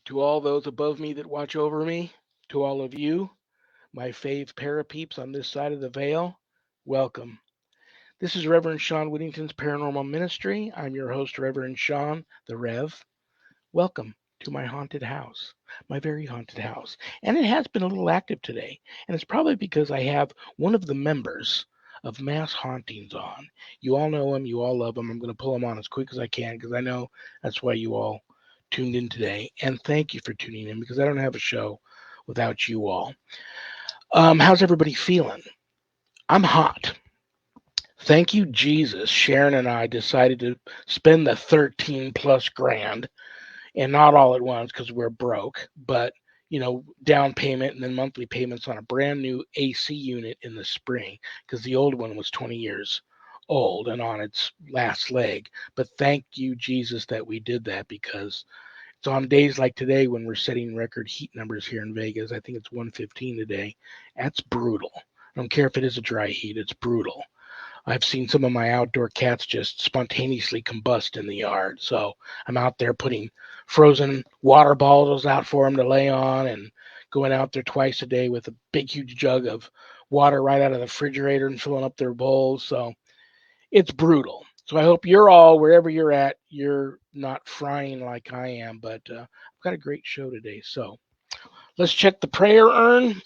To all those above me that watch over me, to all of you, my fave parapeeps on this side of the veil, welcome. This is Reverend Shawn Whittington's Paranormal Ministry. I'm your host, Reverend Shawn, the Rev. Welcome to my haunted house, my very haunted house. And it has been a little active today, and it's probably because I have one of the members of Mass Hauntings on. You all know him, you all love him. I'm going to pull him on as quick as I can because I know that's why you all tuned in today. And thank you for tuning in because I don't have a show without you all. How's everybody feeling? I'm hot. Thank you, Jesus. Sharon and I decided to spend the 13 plus grand, and not all at once because we're broke, but down payment and then monthly payments on a brand new AC unit in the spring because the old one was 20 years old and on its last leg. But thank you, Jesus, that we did that because it's on days like today when we're setting record heat numbers here in Vegas. I think it's 115 today. That's brutal. I don't care if it is a dry heat, it's brutal. I've seen some of my outdoor cats just spontaneously combust in the yard. So I'm out there putting frozen water bottles out for them to lay on and going out there twice a day with a big, huge jug of water right out of the refrigerator and filling up their bowls. So it's brutal. So I hope you're all, wherever you're at, you're not frying like I am. But I've got a great show today. So let's check the prayer urn.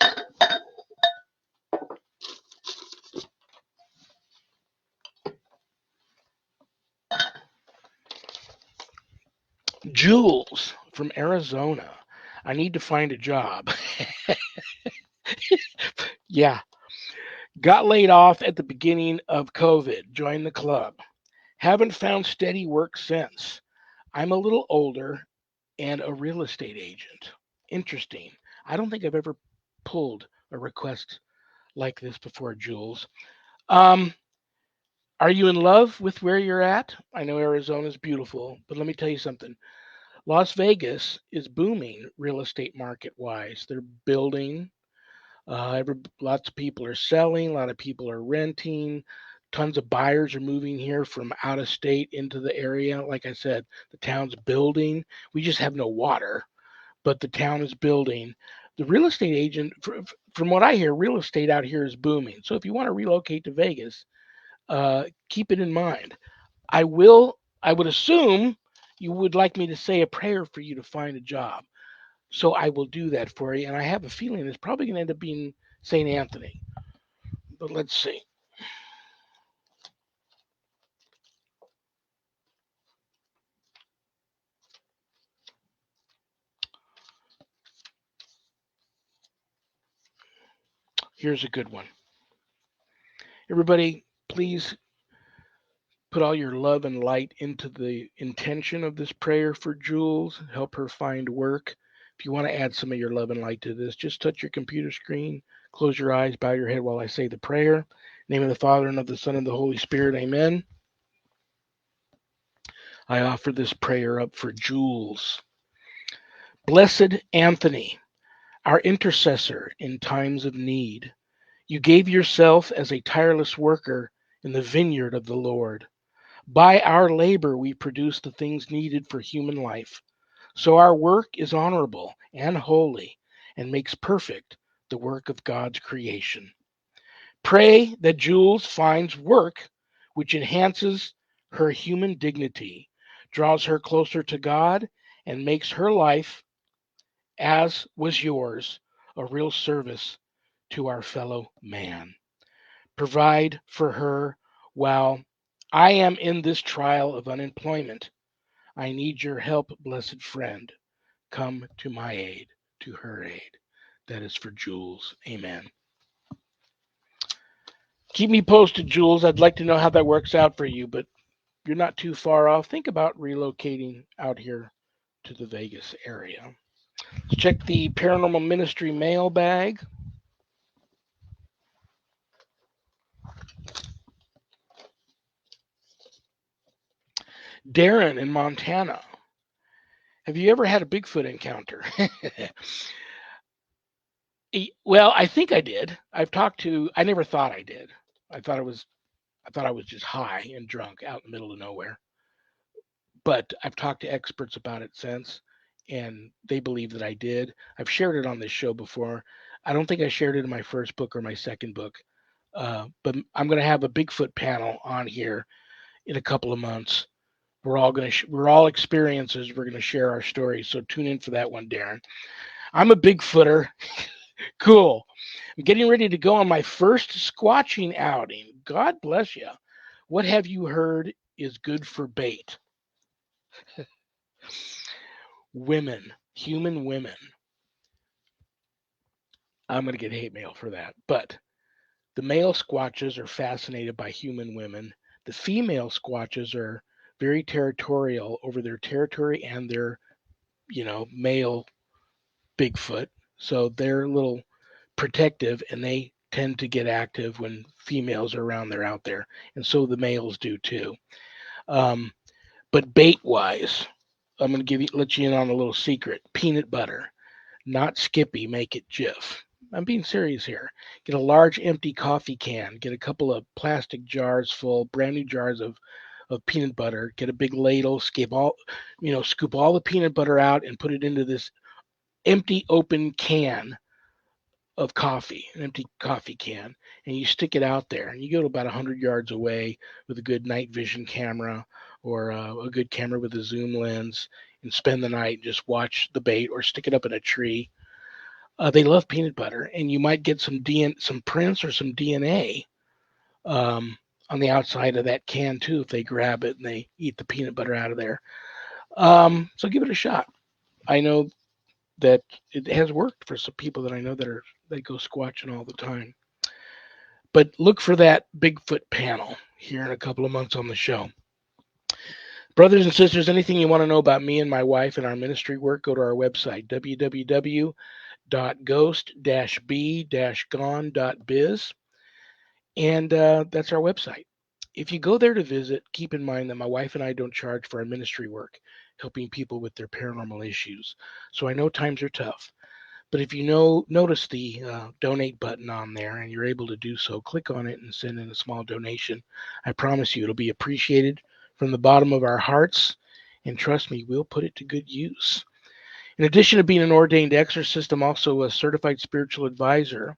Jules from Arizona. I need to find a job. Yeah. Got laid off at the beginning of COVID. Joined the club. Haven't found steady work since. I'm a little older and a real estate agent. Interesting. I don't think I've ever pulled a request like this before, Jules. Um, are you in love with where you're at? I know Arizona's beautiful, but let me tell you something. Las Vegas is booming real estate market wise. They're building. Lots of people are selling. A lot of people are renting. Tons of buyers are moving here from out of state into the area. Like I said, the town's building. We just have no water, but the town is building. The real estate agent, from what I hear, real estate out here is booming. So if you want to relocate to Vegas, keep it in mind. I will. I would assume you would like me to say a prayer for you to find a job. So I will do that for you. And I have a feeling it's probably going to end up being St. Anthony. But let's see. Here's a good one. Everybody, please put all your love and light into the intention of this prayer for Jules. Help her find work. If you want to add some of your love and light to this, just touch your computer screen, close your eyes, bow your head while I say the prayer. In the name of the Father and of the Son and the Holy Spirit, amen. I offer this prayer up for Jules. Blessed Anthony, our intercessor in times of need, you gave yourself as a tireless worker in the vineyard of the Lord. By our labor, we produce the things needed for human life. So our work is honorable and holy and makes perfect the work of God's creation. Pray that Jules finds work which enhances her human dignity, draws her closer to God, and makes her life, as was yours, a real service to our fellow man. Provide for her while I am in this trial of unemployment. I need your help, blessed friend. Come to my aid, to her aid. That is for Jules. Amen. Keep me posted, Jules. I'd like to know how that works out for you, but you're not too far off. Think about relocating out here to the Vegas area. Let's check the Paranormal Ministry mailbag. Darren in Montana. Have you ever had a Bigfoot encounter? Well, I think I did. I never thought I did. I thought it was I thought I was just high and drunk out in the middle of nowhere. But I've talked to experts about it since, and they believe that I did. I've shared it on this show before. I don't think I shared it in my first book or my second book, but I'm going to have a Bigfoot panel on here in a couple of months. We're all experiencers. We're going to share our stories. So tune in for that one, Darren. I'm a Bigfooter. Cool. I'm getting ready to go on my first squatching outing. God bless you. What have you heard is good for bait? Women, human women. I'm going to get hate mail for that. But the male squatches are fascinated by human women. The female squatches are very territorial over their territory and their, male Bigfoot. So they're a little protective and they tend to get active when females are around, they're out there. And so the males do too. Um, but bait wise, I'm going to let you in on a little secret. Peanut butter, not Skippy, make it Jif. I'm being serious here. Get a large empty coffee can, get a couple of plastic jars full, brand new jars of peanut butter, get a big ladle, scoop all the peanut butter out and put it into this empty open can of coffee, an empty coffee can, and you stick it out there, and you go to about 100 yards away with a good night vision camera or a good camera with a zoom lens, and spend the night and just watch the bait or stick it up in a tree. They love peanut butter, and you might get some prints or some DNA um, on the outside of that can too if they grab it and they eat the peanut butter out of there. So give it a shot. I know that it has worked for some people that I know that go squatching all the time. But look for that Bigfoot panel here in a couple of months on the show. Brothers and sisters, anything you want to know about me and my wife and our ministry work, go to our website, www.ghost-b-gone.biz. And that's our website. If you go there to visit, keep in mind that my wife and I don't charge for our ministry work, helping people with their paranormal issues. So I know times are tough. But if you notice the donate button on there and you're able to do so, click on it and send in a small donation. I promise you it'll be appreciated from the bottom of our hearts. And trust me, we'll put it to good use. In addition to being an ordained exorcist, I'm also a certified spiritual advisor.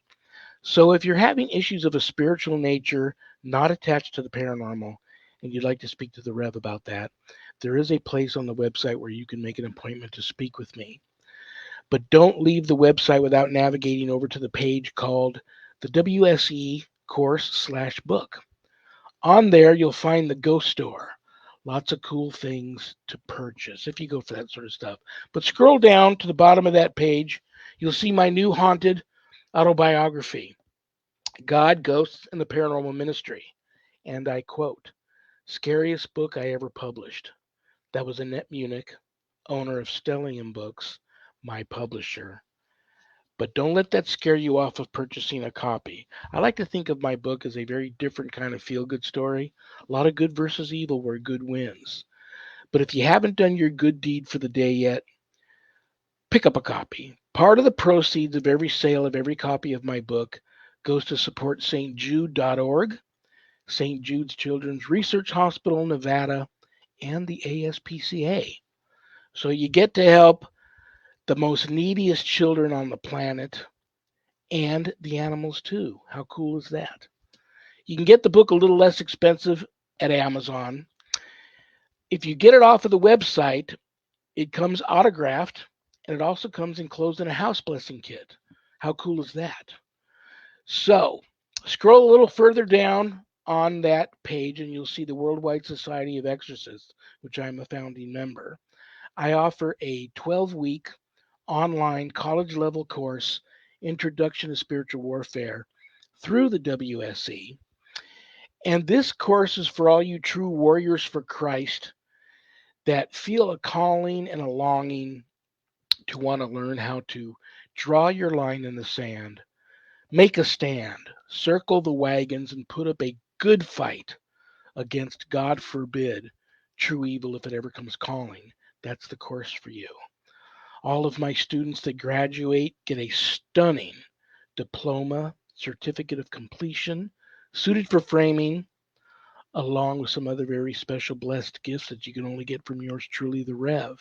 So if you're having issues of a spiritual nature not attached to the paranormal and you'd like to speak to the Rev about that, there is a place on the website where you can make an appointment to speak with me. But don't leave the website without navigating over to the page called the WSE course/book. On there, you'll find the Ghost Store. Lots of cool things to purchase if you go for that sort of stuff. But scroll down to the bottom of that page. You'll see my new haunted autobiography, God, Ghosts, and the Paranormal Ministry. And I quote, scariest book I ever published. That was Annette Munich, owner of Stellium Books, my publisher. But don't let that scare you off of purchasing a copy. I like to think of my book as a very different kind of feel good story. A lot of good versus evil where good wins. But if you haven't done your good deed for the day yet, pick up a copy. Part of the proceeds of every sale of every copy of my book goes to support stjude.org, St. Jude's Children's Research Hospital, Nevada, and the ASPCA. So you get to help the most neediest children on the planet and the animals too. How cool is that? You can get the book a little less expensive at Amazon. If you get it off of the website, it comes autographed and it also comes enclosed in a house blessing kit. How cool is that? So, scroll a little further down on that page and you'll see the Worldwide Society of Exorcists, which I'm a founding member. I offer a 12-week online college level course, Introduction to Spiritual Warfare, through the WSE. And this course is for all you true warriors for Christ that feel a calling and a longing to want to learn how to draw your line in the sand, make a stand, circle the wagons, and put up a good fight against, God forbid, true evil if it ever comes calling. That's the course for you. All of my students that graduate get a stunning diploma, certificate of completion, suited for framing, along with some other very special blessed gifts that you can only get from yours truly, the Rev.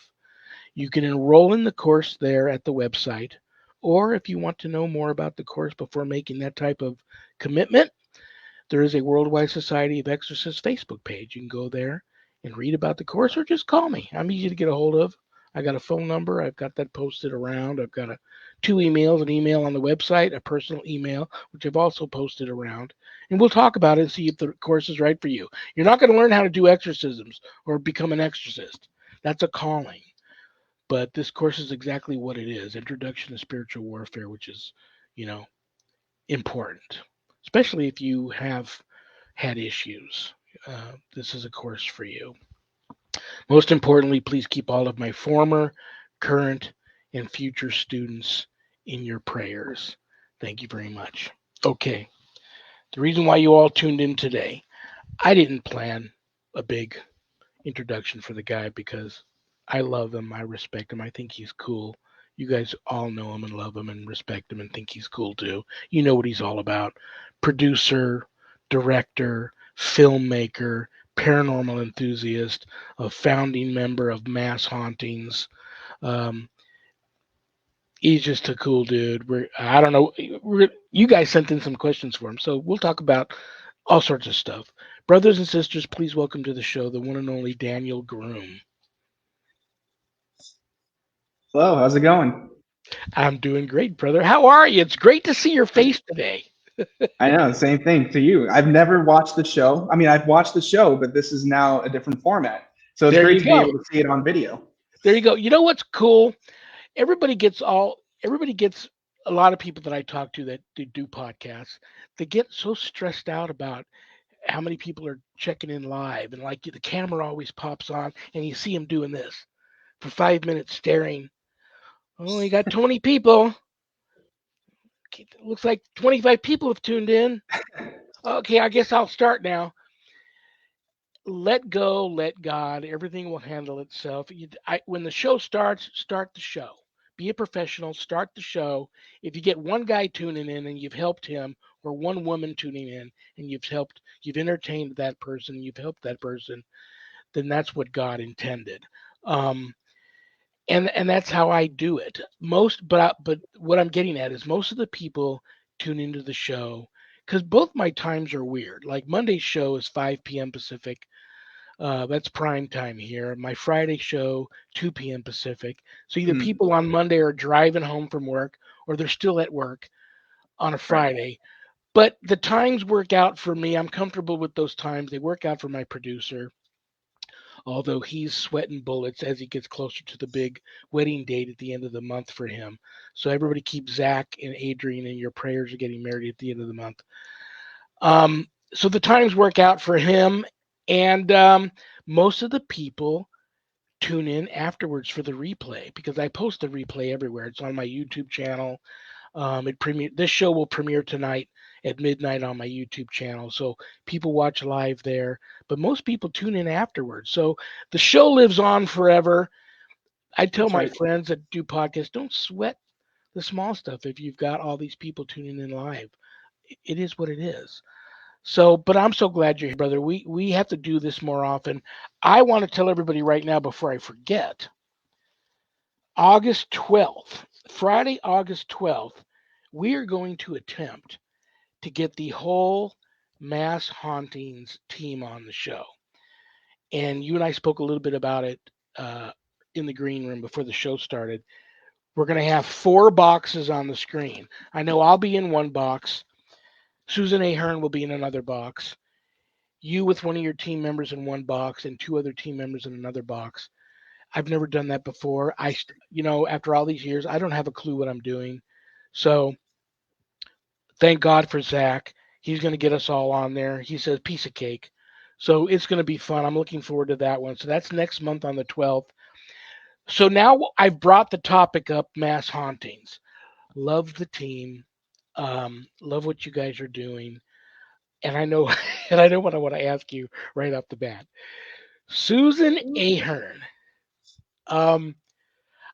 You can enroll in the course there at the website, or if you want to know more about the course before making that type of commitment, there is a Worldwide Society of Exorcists Facebook page. You can go there and read about the course or just call me. I'm easy to get a hold of. I got a phone number. I've got that posted around. I've got two emails, an email on the website, a personal email, which I've also posted around. And we'll talk about it and see if the course is right for you. You're not going to learn how to do exorcisms or become an exorcist. That's a calling. But this course is exactly what it is, Introduction to Spiritual Warfare, which is, you know, important, especially if you have had issues. This is a course for you. Most importantly, please keep all of my former, current, and future students in your prayers. Thank you very much. Okay, the reason why you all tuned in today, I didn't plan a big introduction for the guy because I love him, I respect him, I think he's cool. You guys all know him and love him and respect him and think he's cool too. You know what he's all about. Producer, director, filmmaker, paranormal enthusiast, a founding member of Mass Hauntings. Um, he's just a cool dude. I don't know. You guys sent in some questions for him, so we'll talk about all sorts of stuff. Brothers and sisters, please welcome to the show the one and only Daniel Groom. Hello, how's it going? I'm doing great, brother. How are you? It's great to see your face today. I know, same thing to you. I've never watched the show. I mean, I've watched the show, but this is now a different format. So it's There great you to be go. able to see it on video. There you go. You know what's cool? Everybody gets a lot of people that I talk to that do podcasts. They get so stressed out about how many people are checking in live, and like the camera always pops on, and you see them doing this for 5 minutes staring. Oh, you got 20 people. Okay, looks like 25 people have tuned in. Okay, I guess I'll start now. Let go, let God. Everything will handle itself. When the show starts, start the show. Be a professional. Start the show. If you get one guy tuning in and you've helped him, or one woman tuning in and you've entertained that person, you've helped that person, then that's what God intended. Um, and that's how I do it. But what I'm getting at is most of the people tune into the show because both my times are weird. Like Monday's show is 5 p.m. Pacific. That's prime time here. My Friday show, 2 p.m. Pacific. So either Hmm, people on Monday are driving home from work or they're still at work on a right. Friday. But the times work out for me. I'm comfortable with those times. They work out for my producer, although he's sweating bullets as he gets closer to the big wedding date at the end of the month for him. So everybody keep Zach and Adrian in your prayers are getting married at the end of the month. So the times work out for him, and most of the people tune in afterwards for the replay because I post the replay everywhere. It's on my YouTube channel. This show will premiere tonight at midnight on my YouTube channel, so people watch live there. But most people tune in afterwards, so the show lives on forever. I tell That's my right. friends that do podcasts, don't sweat the small stuff if you've got all these people tuning in live. It is what it is. So, but I'm so glad you're here, brother. We have to do this more often. I want to tell everybody right now before I forget. August 12th, Friday, August 12th, we are going to attempt to get the whole Mass Hauntings team on the show. And you and I spoke a little bit about it in the green room before the show started. We're going to have 4 boxes on the screen. I know I'll be in one box. Susan Ahern will be in another box. You with one of your team members in one box and 2 other team members in another box. I've never done that before. After all these years, I don't have a clue what I'm doing. So thank God for Zach. He's going to get us all on there. He says piece of cake. So it's going to be fun. I'm looking forward to that one. So that's next month on the 12th. So now I've brought the topic up, mass hauntings. Love the team. Love what you guys are doing. And I know and I know what I want to ask you right off the bat. Susan Ahern. Um,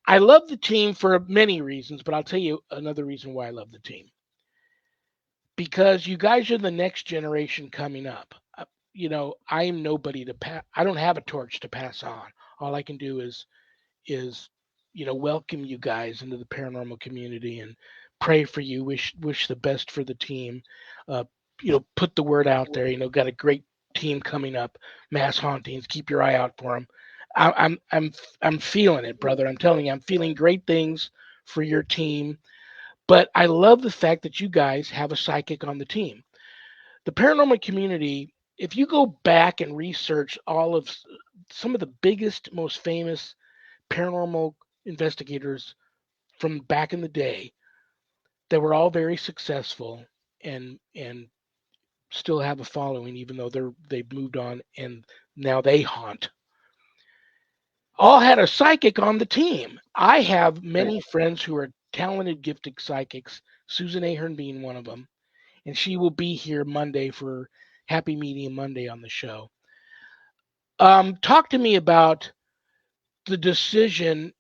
I love the team for many reasons, but I'll tell you another reason why I love the team. Because you guys are the next generation coming up. I am nobody to pass. I don't have a torch to pass on. All I can do is welcome you guys into the paranormal community and pray for you. Wish the best for the team. Uh, put the word out there. Got a great team coming up. Mass hauntings. Keep your eye out for them. I'm feeling it, brother. I'm telling you, I'm feeling great things for your team. But I love the fact that you guys have a psychic on the team. The paranormal community, if you go back and research all of some of the biggest, most famous paranormal investigators from back in the day, that were all very successful and still have a following, even though they've moved on and now they haunt, all had a psychic on the team. I have many friends who are talented, gifted psychics, Susan Ahern being one of them, and she will be here Monday for Happy Medium Monday on the show. Talk to me about the decision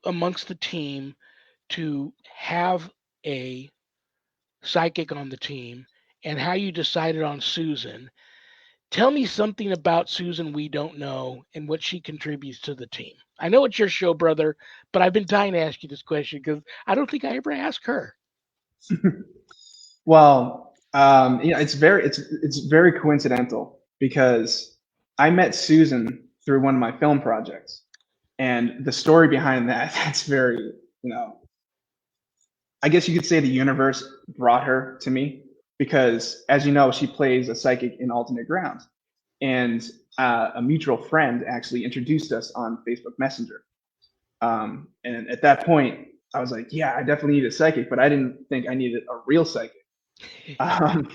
amongst the team to have a psychic on the team and how you decided on Susan. Tell me something about Susan we don't know and what she contributes to the team. I know it's your show, brother, but I've been dying to ask you this question because I don't think I ever asked her. Well, it's very coincidental because I met Susan through one of my film projects, and the story behind that that's very, you know, I guess you could say the universe brought her to me because, as you know, she plays a psychic in Alternate Ground, and a mutual friend actually introduced us on Facebook Messenger. And at that point, I was like, yeah, I definitely need a psychic, but I didn't think I needed a real psychic. Um,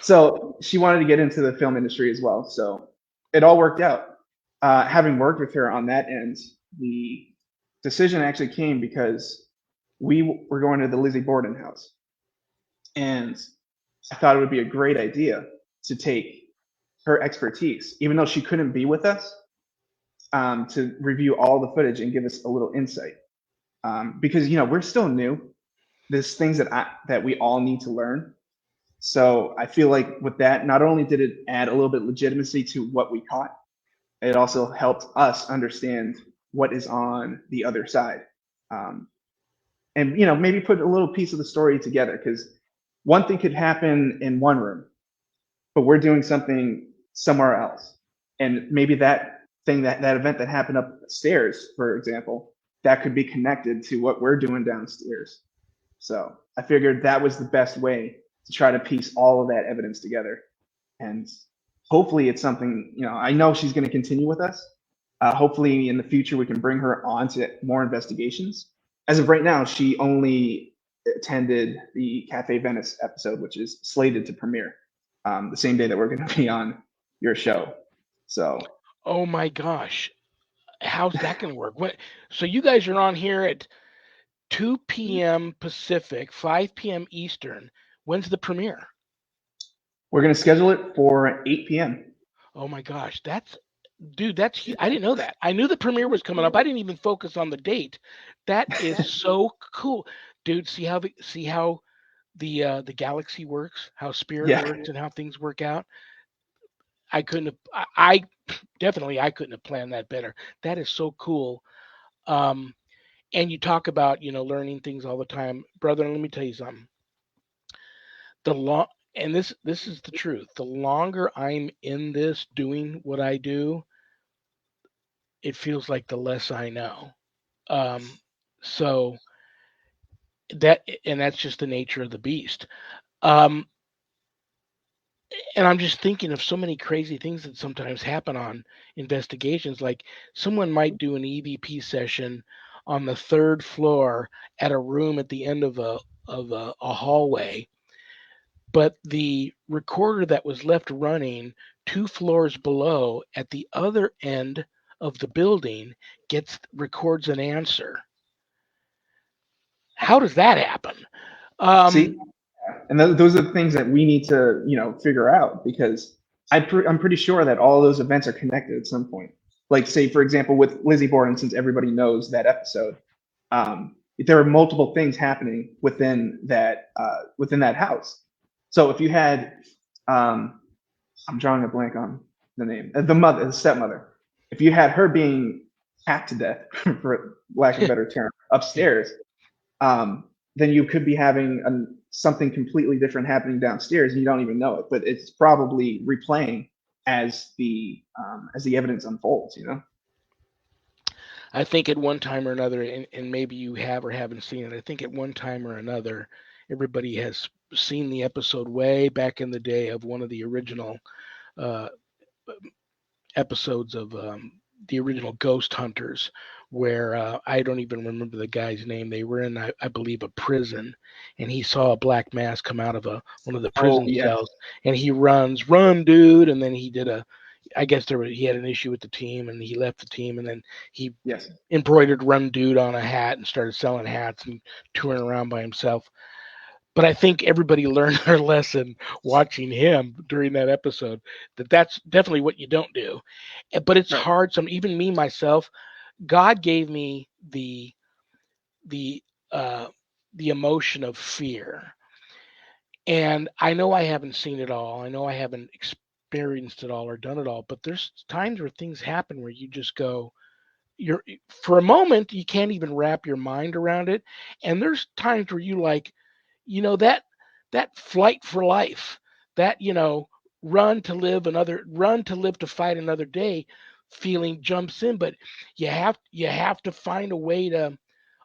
so she wanted to get into the film industry as well. So it all worked out. Having worked with her on that end, the decision actually came because we were going to the Lizzie Borden house. And I thought it would be a great idea to take her expertise, even though she couldn't be with us, to review all the footage and give us a little insight. Because we're still new. There's things that we all need to learn. So I feel like with that, not only did it add a little bit of legitimacy to what we caught, it also helped us understand what is on the other side. Um, and maybe put a little piece of the story together because one thing could happen in one room, but we're doing something somewhere else. And maybe that thing, that event that happened upstairs, for example, that could be connected to what we're doing downstairs. So I figured that was the best way to try to piece all of that evidence together. And hopefully it's something, I know she's going to continue with us. Hopefully in the future we can bring her on to more investigations. As of right now, she only attended the Cafe Venice episode, which is slated to premiere the same day that we're going to be on your show. So, Oh my gosh. How's that going to work? So you guys are on here at 2 p.m. Pacific, 5 p.m. Eastern. When's the premiere? we're going to schedule it for 8 p.m. Oh my gosh, that's I didn't know that. I knew the premiere was coming up. I didn't even focus on the date. That is so cool, dude. See how the galaxy works, how spirit Yeah. works, and how things work out. I couldn't have. I definitely I couldn't have planned that better. That is so cool. Um, and you talk about learning things all the time, brother. Let me tell you something. The long and this is the truth. The longer I'm in this doing what I do, it feels like the less I know. Um, so that's just the nature of the beast. Um, and I'm just thinking of so many crazy things that sometimes happen on investigations. Like someone might do an EVP session on the third floor at a room at the end of a hallway, but the recorder that was left running 2 floors below at the other end of the building records an answer. How does that happen? Um, See, and those are the things that we need to figure out because I'm pretty sure that all of those events are connected at some point. Like, say, for example, with Lizzie Borden, since everybody knows that episode, there are multiple things happening within that house. So if you had, um, I'm drawing a blank on the name, the stepmother. If you had her being hacked to death, for lack of a better term, upstairs, um, then you could be having something completely different happening downstairs and you don't even know it. But it's probably replaying as the evidence unfolds. You know. I think at one time or another, and maybe you have or haven't seen it, I think at one time or another, everybody has seen the episode way back in the day of one of the original uh, episodes of the original Ghost Hunters, where I don't even remember the guy's name. They were in, I believe, a prison, and he saw a black mass come out of one of the Oh prison yes, cells, and he runs, run, dude, and then he did a. I guess he had an issue with the team, and he left the team, and then he yes. embroidered "Run Dude" on a hat and started selling hats and touring around by himself. But I think everybody learned their lesson watching him during that episode that that's definitely what you don't do. But it's Right. hard. Some even me myself, God gave me the uh, the emotion of fear, and I know I haven't seen it all. I know I haven't experienced it all or done it all. But there's times where things happen where you just go, you're for a moment you can't even wrap your mind around it, and there's times where you like, that flight for life, that run to live to fight another day feeling jumps in. But you have to find a way to,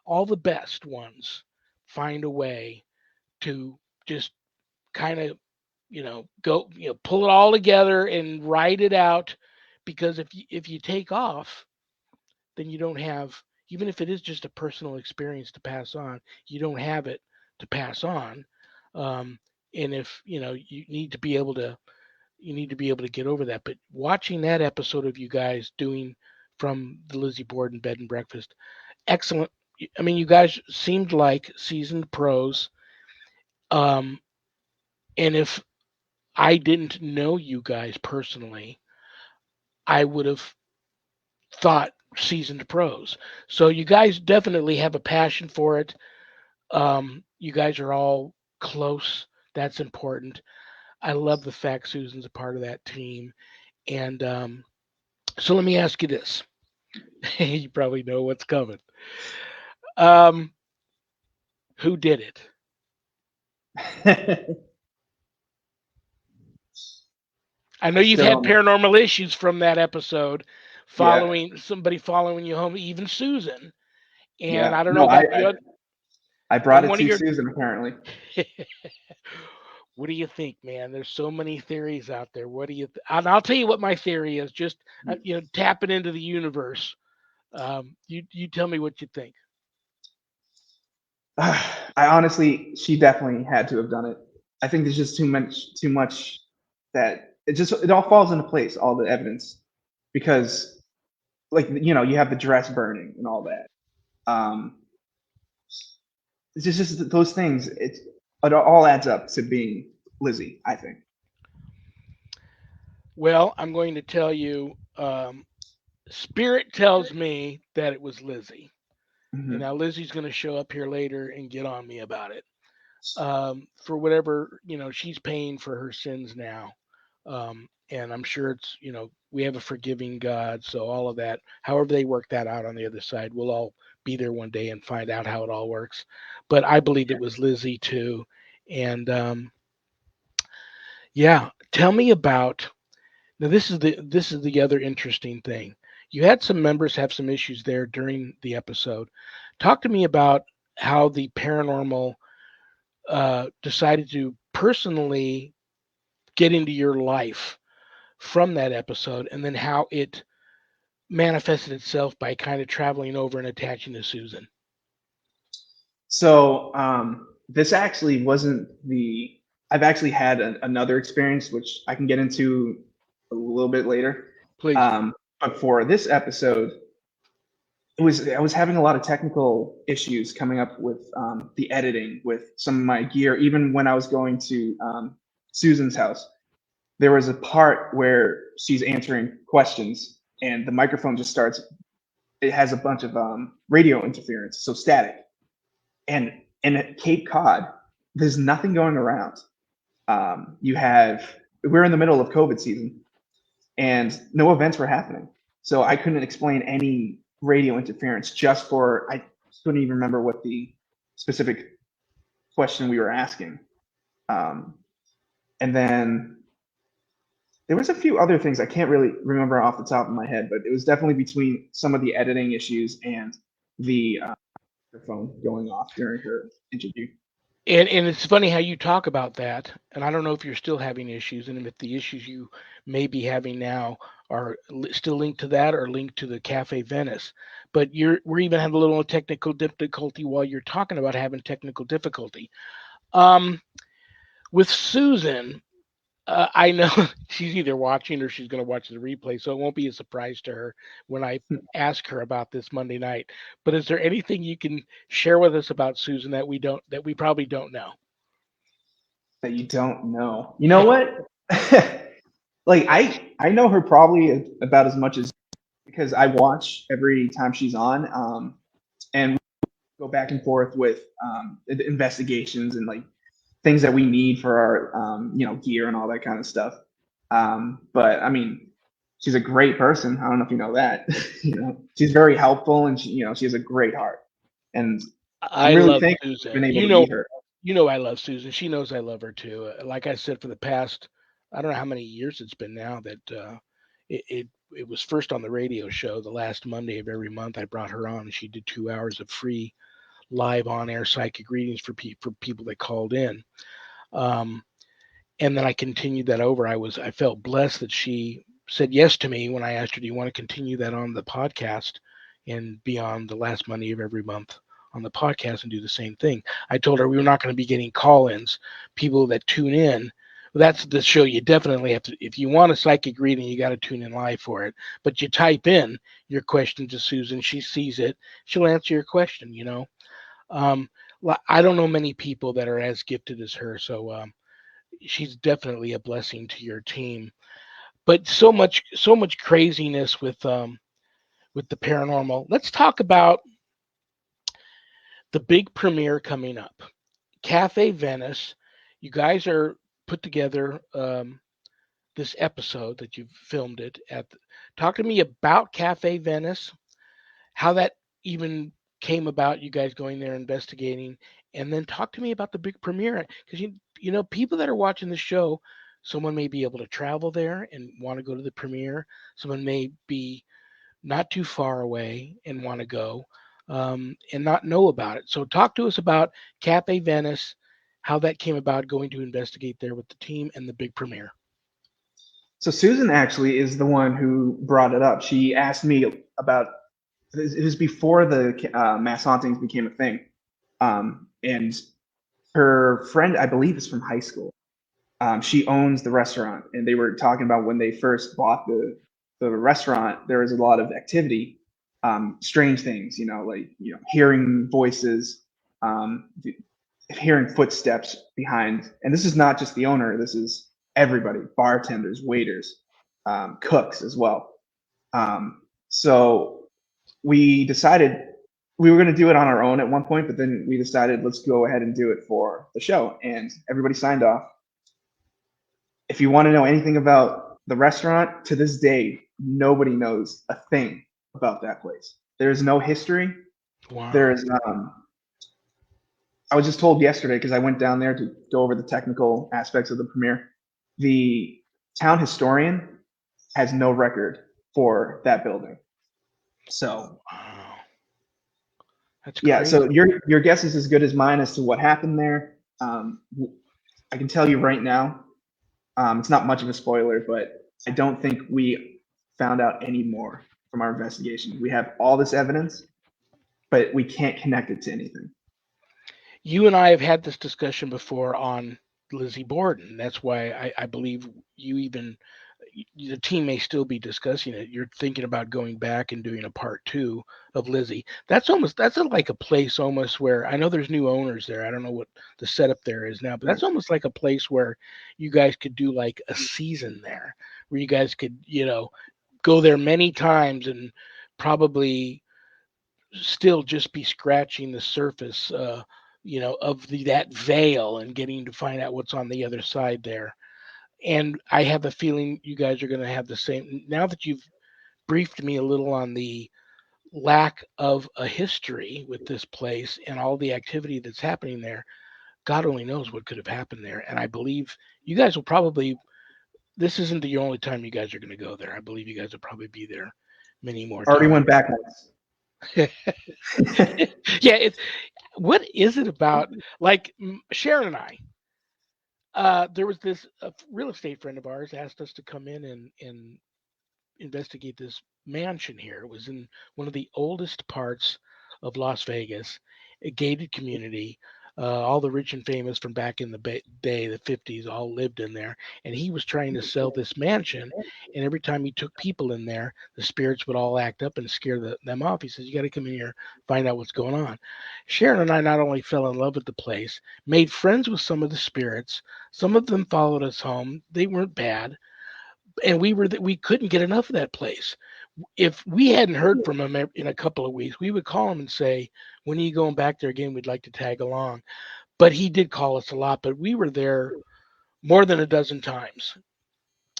all the best ones find a way to just kind of, go, pull it all together and write it out, because if you take off, then you don't have, even if it is just a personal experience to pass on, you don't have it to pass on. um, and if you need to be able to get over that. But watching that episode of you guys doing from the Lizzie Borden bed and breakfast, excellent. I mean, you guys seemed like seasoned pros. um, and if I didn't know you guys personally, I would have thought seasoned pros. So you guys definitely have a passion for it. You guys are all close. That's important. I love the fact Susan's a part of that team. And so let me ask you this. You probably know what's coming. Um, who did it? I know I you've still had don't. paranormal issues from that episode, Yeah, following somebody following you home, even Susan. And yeah. I don't know No, about the other. I brought And it one of to your, Susan apparently. what do you think, man? There's so many theories out there. What do you? And I'll tell you what my theory is. Just tapping into the universe. You tell me what you think. I honestly, she definitely had to have done it. I think there's just too much that it all falls into place, all the evidence, because like you have the dress burning and all that. Um, it's just those things. It all adds up to being Lizzie, I think. Well, I'm going to tell you. Spirit tells me that it was Lizzie, and Hmm. now Lizzie's going to show up here later and get on me about it. For whatever, she's paying for her sins now. And I'm sure we have a forgiving God, so all of that, however they work that out on the other side, we'll all be there one day and find out how it all works. But I believe it was Lizzie too. And yeah, tell me about, now this is the other interesting thing. You had some members have some issues there during the episode. Talk to me about how the paranormal decided to personally get into your life from that episode, and then how it manifested itself by kind of traveling over and attaching to Susan. So this actually wasn't the. I've actually had another experience, which I can get into a little bit later. Please. But for this episode, I was having a lot of technical issues coming up with the editing with some of my gear. Even when I was going to Susan's house, there was a part where she's answering questions, and the microphone just starts. It has a bunch of radio interference, so static. And in Cape Cod, there's nothing going around. We're in the middle of COVID season, and no events were happening, so I couldn't explain any. radio interference just for, I couldn't even remember what the specific question we were asking. Um, and then there was a few other things I can't really remember off the top of my head, but it was definitely between some of the editing issues and the microphone going off during her interview. And it's funny how you talk about that, and I don't know if you're still having issues, and if the issues you may be having now are still linked to that or linked to the Cafe Venice. But we're even having a little technical difficulty while you're talking about having technical difficulty. Um, with Susan, I know she's either watching or she's going to watch the replay, so it won't be a surprise to her when I ask her about this Monday night. But is there anything you can share with us about Susan that we probably don't know? That you don't know. You know what? Like I know her probably about as much as, because I watch every time she's on, and we go back and forth with investigations and like things that we need for our gear and all that kind of stuff. But I mean, she's a great person. I don't know if you know that. She's very helpful, and she has a great heart, and I'm I really love thankful to have been Susan. able to meet her. You know I love Susan. She knows I love her too. Like I said, for the past, I don't know how many years it's been now that it, it it was first on the radio show. The last Monday of every month, I brought her on, and she did 2 hours of free live on air psychic readings for people that called in. Um, and then I continued that over. I felt blessed that she said yes to me when I asked her, "Do you want to continue that on the podcast and be on the last Monday of every month on the podcast and do the same thing?" I told her we were not going to be getting call-ins, people that tune in. That's the show you definitely have to. If you want a psychic reading, you got to tune in live for it. But you type in your question to Susan, she sees it, she'll answer your question. Um, I don't know many people that are as gifted as her, so she's definitely a blessing to your team. But so much craziness with the paranormal. Let's talk about the big premiere coming up, Cafe Venice. You guys are put together this episode that you've filmed it at. Talk to me about Cafe Venice, how that even came about. You guys going there investigating, and then talk to me about the big premiere because people that are watching the show. Someone may be able to travel there and want to go to the premiere. Someone may be not too far away and want to go and not know about it. So, talk to us about Cafe Venice, how that came about, going to investigate there with the team, and the big premiere. So Susan actually is the one who brought it up. She asked me about, it was before the mass hauntings became a thing, and her friend, I believe, is from high school. She owns the restaurant, and they were talking about when they first bought the restaurant. There was a lot of activity, strange things, like hearing voices, um, hearing footsteps behind. And this is not just the owner. This is everybody: bartenders, waiters, cooks as well. So we decided we were going to do it on our own at one point, but then we decided let's go ahead and do it for the show, and everybody signed off. If you want to know anything about the restaurant, to this day, nobody knows a thing about that place. There's no history. Wow. There's I was just told yesterday because I went down there to go over the technical aspects of the premiere. The town historian has no record for that building. So Wow. That's yeah, crazy. so your guess is as good as mine as to what happened there. I can tell you right now, it's not much of a spoiler, but I don't think we found out any more from our investigation. We have all this evidence, but we can't connect it to anything. You and I have had this discussion before on Lizzie Borden. That's why I believe you even the team may still be discussing it. You're thinking about going back and doing a part two of Lizzie. That's like a place almost where I know there's new owners there. I don't know what the setup there is now, but Right. that's almost like a place where you guys could do like a season there, where you guys could go there many times and probably still just be scratching the surface, of that veil and getting to find out what's on the other side there. And I have a feeling you guys are going to have the same. Now that you've briefed me a little on the lack of a history with this place and all the activity that's happening there, God only knows what could have happened there. And I believe you guys will probably, this isn't the only time you guys are going to go there. I believe you guys will probably be there many more Already times. went back once. Yeah, it's what is it about? Like Sharon and I, there was this real estate friend of ours asked us to come in and investigate this mansion here. It was in one of the oldest parts of Las Vegas, a gated community. All the rich and famous from back in the day, the 50s, all lived in there. And he was trying to sell this mansion. And every time he took people in there, the spirits would all act up and scare them off. He says, "You got to come in here, find out what's going on." Sharon and I not only fell in love with the place, made friends with some of the spirits. Some of them followed us home. They weren't bad, and we couldn't get enough of that place. If we hadn't heard from him in a couple of weeks, we would call him and say, "When are you going back there again? We'd like to tag along." But he did call us a lot. But we were there more than a dozen times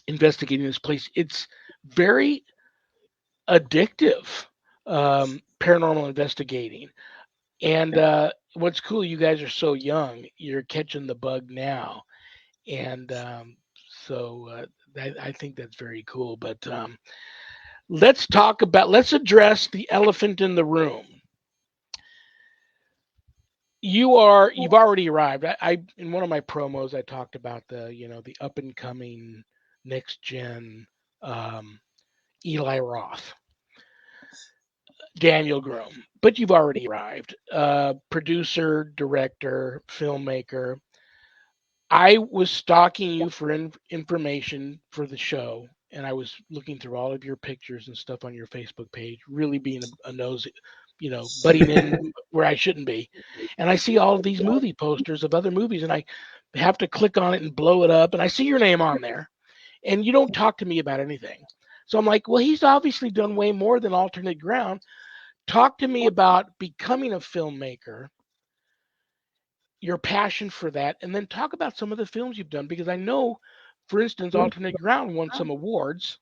investigating this place. It's very addictive, paranormal investigating. And what's cool, you guys are so young. You're catching the bug now, and so I think that's very cool. But let's address the elephant in the room. You've already arrived. I in one of my promos I talked about the up and coming next gen um, Eli Roth, Daniel Groom, but you've already arrived. Producer, director, filmmaker. I was stalking you for information for the show, and I was looking through all of your pictures and stuff on your Facebook page, really being a nosy, butting in where I shouldn't be. And I see all of these movie posters of other movies, and I have to click on it and blow it up, and I see your name on there, and you don't talk to me about anything. So I'm like, well, he's obviously done way more than alternate ground. Talk to me about becoming a filmmaker, your passion for that, and then talk about some of the films you've done because I know, for instance, Alternate Ground won some awards.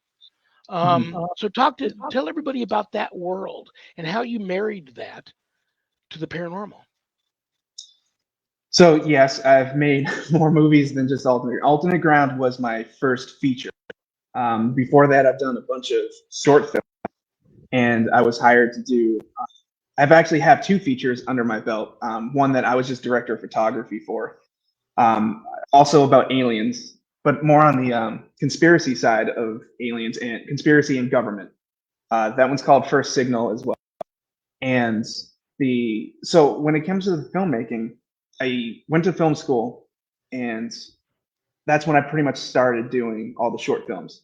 Mhm. So tell everybody about that world and how you married that to the paranormal. So yes, I've made more movies than just Alternate. Alternate Ground was my first feature. Before that, I've done a bunch of short films, and I was hired to do. I've actually have two features under my belt. One that I was just director of photography for, um, also about aliens, but more on the conspiracy side of aliens and conspiracy and government. That one's called First Signal as well. And so when it comes to the filmmaking, I went to film school, and that's when I pretty much started doing all the short films.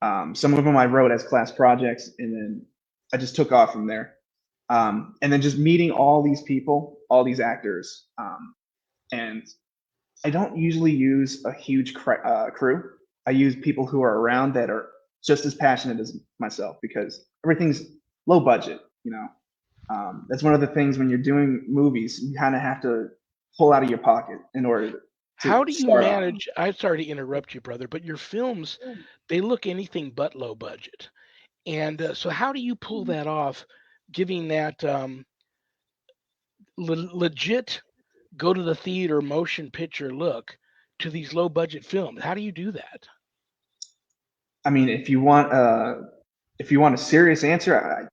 Some of them I wrote as class projects, and then I just took off from there. And then just meeting all these people, all these actors, and I don't usually use a huge crew. I use people who are around that are just as passionate as myself because everything's low budget. That's one of the things when you're doing movies, you kind of have to pull out of your pocket in order to How do you start off. manage? I'm sorry to interrupt you, brother, but your films, they look anything but low budget. And so, how do you pull that off, giving that legit go to the theater motion picture look to these low budget films? How do you do that? I mean, if you want a serious answer,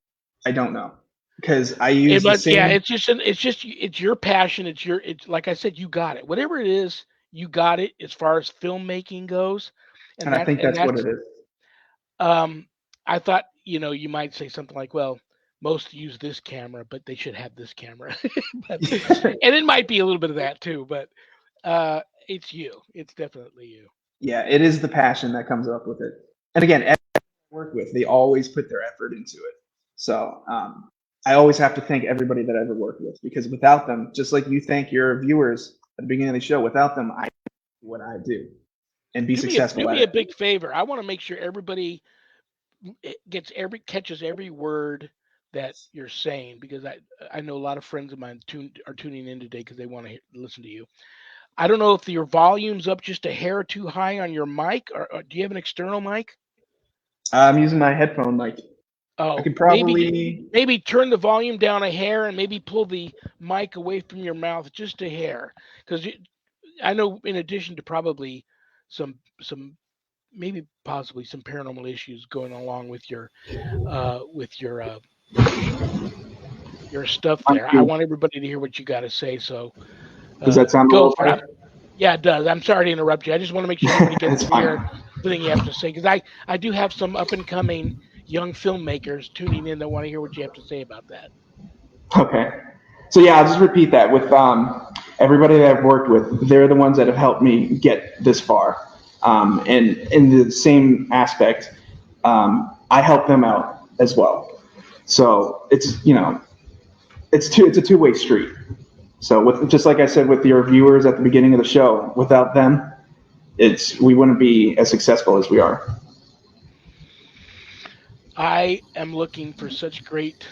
I don't know because I It use the must, yeah. same. It's your passion. It's like I said, you got it. Whatever it is, you got it as far as filmmaking goes, and And I think that's what that's. it is. Um, I thought you might say something like, well, most use this camera, but they should have this camera, but and it might be a little bit of that too, but it's you. It's definitely you. Yeah, it is the passion that comes up with it. And again, everyone I work with, they always put their effort into it. So I always have to thank everybody that I ever worked with because without them, just like you thank your viewers at the beginning of the show, without them, I do what I do and be Do successful me at a it. big favor. I want to make sure everybody catches every word that you're saying because I know a lot of friends of mine are tuning in today because they want to listen to you. I don't know if your volume's up just a hair too high on your mic, or do you have an external mic? I'm using my headphone mic. I Oh, could probably. maybe turn the volume down a hair and maybe pull the mic away from your mouth just a hair, because I know in addition to probably some maybe possibly some paranormal issues going along with your stuff there. I want everybody to hear what you got to say. So Does that sound a go little for it. better? Yeah, it does. I'm sorry to interrupt you. I just want to make sure everybody gets It's to hear fine. everything you have to say, because I do have some up and coming young filmmakers tuning in that want to hear what you have to say about that. Okay. So yeah, I'll just repeat that with everybody that I've worked with. They're the ones that have helped me get this far. And in the same aspect, I help them out as well. So it's a two-way street. So with just like I said with your viewers at the beginning of the show, without them, we wouldn't be as successful as we are. I am looking for such great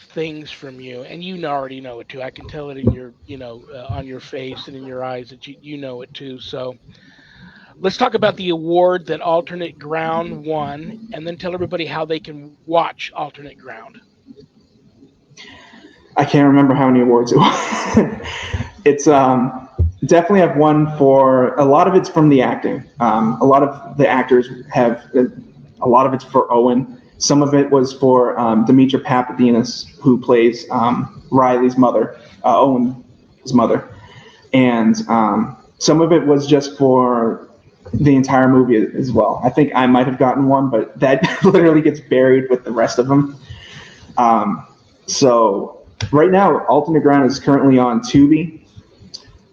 things from you, and you already know it too. I can tell it in your, on your face and in your eyes that you know it too. So let's talk about the award that Alternate Ground won, and then tell everybody how they can watch Alternate Ground. I can't remember how many awards it was. It's definitely I've won for a lot of it's from the acting. A lot of the actors have a lot of it's for Owen. Some of it was for Demetra Papadines, who plays Riley's mother, Owen's mother, and some of it was just for the entire movie as well. I think I might have gotten one, but that literally gets buried with the rest of them. So right now, Alternate Ground is currently on Tubi.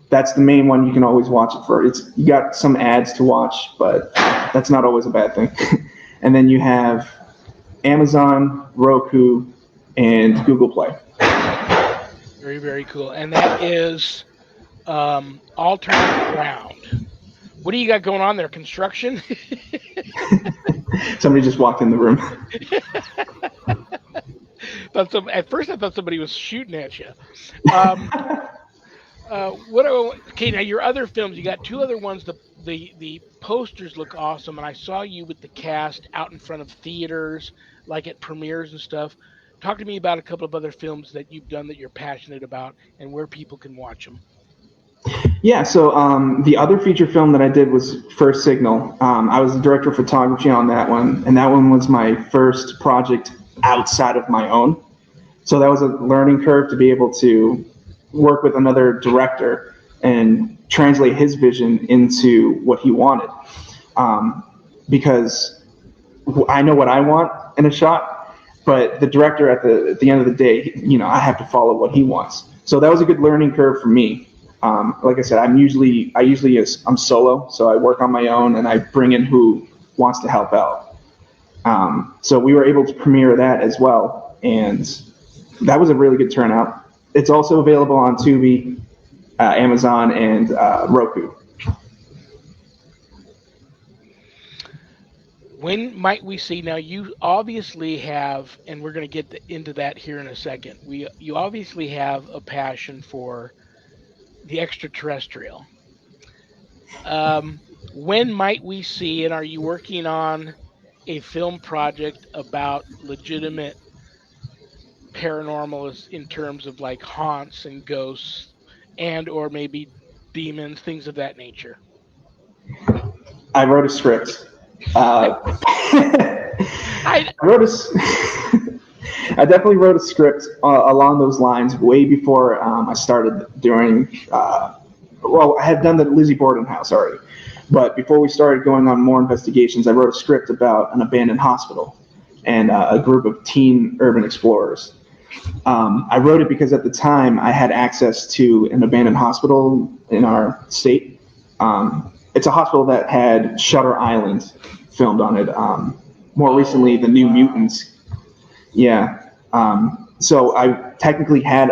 That's the main one you can always watch it for. You got some ads to watch, but that's not always a bad thing. And then you have Amazon, Roku, and Google Play. Very, very cool. And that is Alternate Ground. What do you got going on there? Construction? Somebody just walked in the room. At first, I thought somebody was shooting at you. Okay, now your other films, you got two other ones. The posters look awesome, and I saw you with the cast out in front of theaters, like at premieres and stuff. Talk to me about a couple of other films that you've done that you're passionate about, and where people can watch them. Yeah, so the other feature film that I did was First Signal. I was the director of photography on that one, and that one was my first project outside of my own. So that was a learning curve to be able to work with another director and translate his vision into what he wanted. Because I know what I want in a shot, but the director at the end of the day, I have to follow what he wants. So that was a good learning curve for me. Like I said, I'm solo, so I work on my own and I bring in who wants to help out. So we were able to premiere that as well, and that was a really good turnout. It's also available on Tubi, Amazon, and Roku. When might we see? Now, you obviously have, and we're going to get into that here in a second. You obviously have a passion for the extraterrestrial. When might we see, and are you working on a film project about legitimate paranormal in terms of like haunts and ghosts and or maybe demons, things of that nature? I wrote a script. I I wrote a. I definitely wrote a script along those lines way before I started doing. Well, I had done the Lizzie Borden house already, but before we started going on more investigations, I wrote a script about an abandoned hospital and a group of teen urban explorers. I wrote it because at the time I had access to an abandoned hospital in our state. It's a hospital that had Shutter Island filmed on it. More recently, the New Mutants. Yeah. So I technically had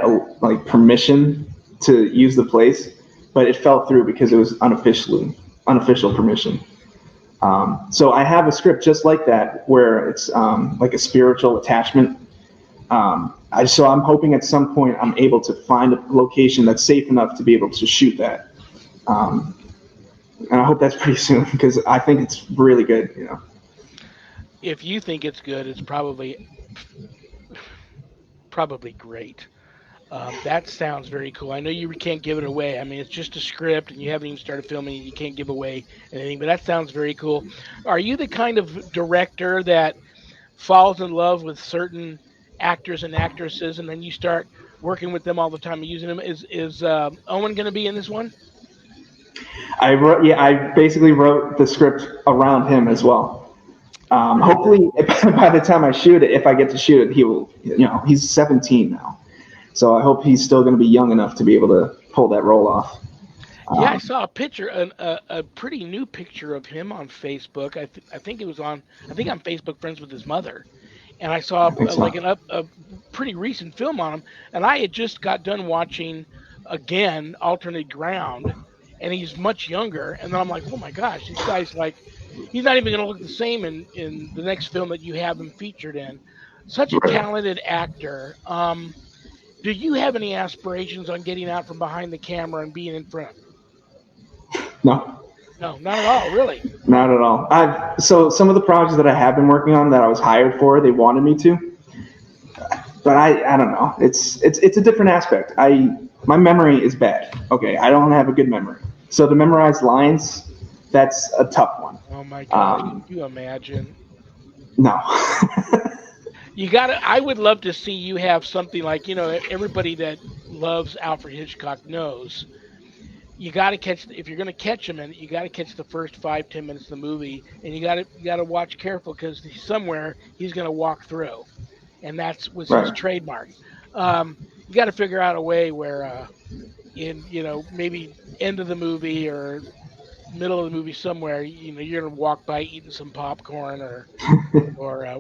permission to use the place, but it fell through because it was unofficial permission. So I have a script just like that where it's like a spiritual attachment. So I'm hoping at some point I'm able to find a location that's safe enough to be able to shoot that. And I hope that's pretty soon because I think it's really good. if you think it's good, it's probably great. That sounds very cool. I know you can't give it away. I mean, it's just a script, and you haven't even started filming. You can't give away anything, but that sounds very cool. Are you the kind of director that falls in love with certain actors and actresses, and then you start working with them all the time and using them? Is Owen going to be in this one? Yeah, I basically wrote the script around him as well. Very, very Hopefully, cool. by the time I shoot it, if I get to shoot it, he will. He's 17 now, so I hope he's still going to be young enough to be able to pull that role off. Yeah, I Um, saw a picture, a pretty new picture of him on Facebook. I think it was on. I think I'm Facebook friends with his mother, and I saw I think like so. a pretty recent film on him, and I had just got done watching again Alternate Ground, and he's much younger, and then I'm like, oh my gosh, this guy's like, he's not even going to look the same in the next film that you have him featured in. Such a Right. talented actor. Do you have any aspirations on getting out from behind the camera and being in front? No, No, not at all, really. not at all. So some of the projects that I have been working on that I was hired for, they wanted me to, but I don't know. It's a different aspect. My memory is bad. Okay, I don't have a good memory. So to memorize lines, that's a tough one. Oh my gosh, could Um, you imagine? no. You got to I would love to see you have something like, everybody that loves Alfred Hitchcock knows you got to catch if you're going to catch him, and you got to catch the first 5-10 minutes of the movie, and you got to watch careful because somewhere he's going to walk through, and that's was his Right. trademark. You got to figure out a way where in maybe end of the movie or middle of the movie somewhere, you're going to walk by eating some popcorn or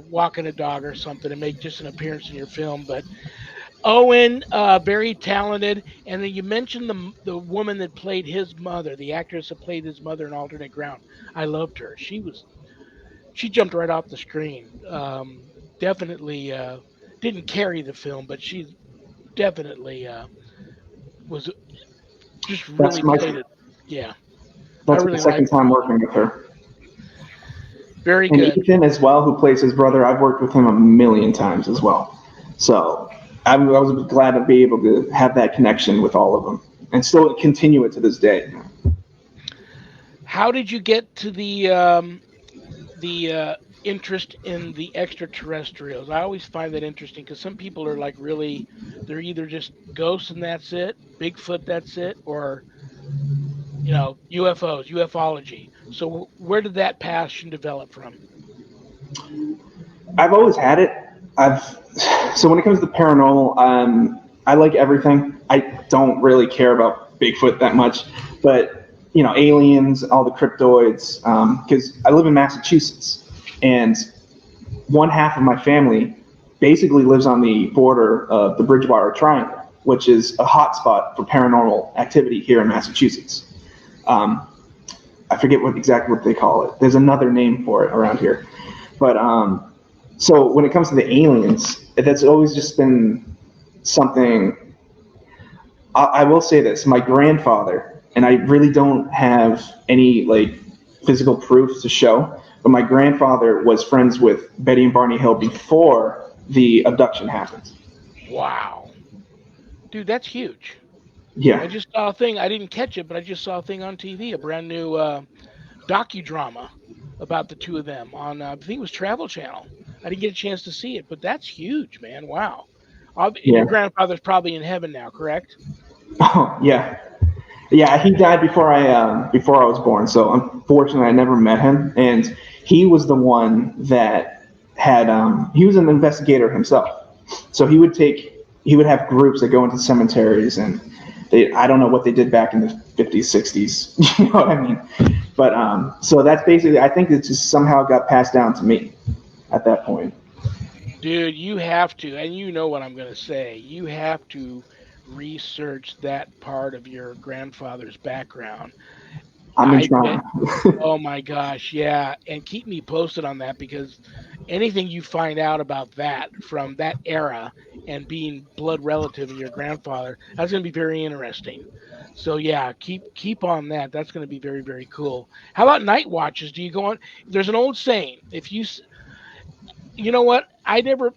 walking a dog or something and make just an appearance in your film. But Owen, very talented, and then you mentioned the woman that played his mother, the actress that played his mother in Alternate Ground. I loved her. She jumped right off the screen. Definitely didn't carry the film, but she definitely was just That's really my played it. Yeah, I that's my really second liked her. time working with her. Very And good. Ethan as well, who plays his brother, I've worked with him a million times as well. So I was glad to be able to have that connection with all of them and still continue it to this day. How did you get to the interest in the extraterrestrials? I always find that interesting because some people are like really, they're either just ghosts and that's it, Bigfoot that's it, or UFOs, ufology. So where did that passion develop from? I've always had it. I've so when it comes to paranormal, I like everything. I don't really care about Bigfoot that much, but aliens, all the cryptoids. Because I live in Massachusetts, and one half of my family basically lives on the border of the Bridgewater Triangle, which is a hotspot for paranormal activity here in Massachusetts. Um, I forget exactly what they call it. There's another name for it around here, but so when it comes to the aliens, that's always just been something. I will say this: my grandfather, and I really don't have any like physical proof to show, but my grandfather was friends with Betty and Barney Hill before the abduction happened. Wow, dude, that's huge. I Yeah, just saw a thing. I didn't catch it, but I just saw a thing on TV, a brand new docudrama about the two of them on I think it was Travel Channel. I didn't get a chance to see it, but that's huge, man. Wow. And your yeah, grandfather's probably in heaven now, correct? oh, yeah, yeah. He died before I was born, so unfortunately, I never met him. And he was the one that had he was an investigator himself, so he would have groups that go into cemeteries and I don't know what they did back in the 50s, 60s. You know what I mean? But so that's basically, I think it just somehow got passed down to me at that point. Dude, you have to, and you know what I'm going to say. You have to research that part of your grandfather's background. I've been I bet. trying. Oh my gosh, yeah, and keep me posted on that because anything you find out about that from that era and being blood relative of your grandfather, that's going to be very interesting. So yeah, keep on that. That's going to be very very cool. How about night watches? Do you go on? There's an old saying: You know what? I never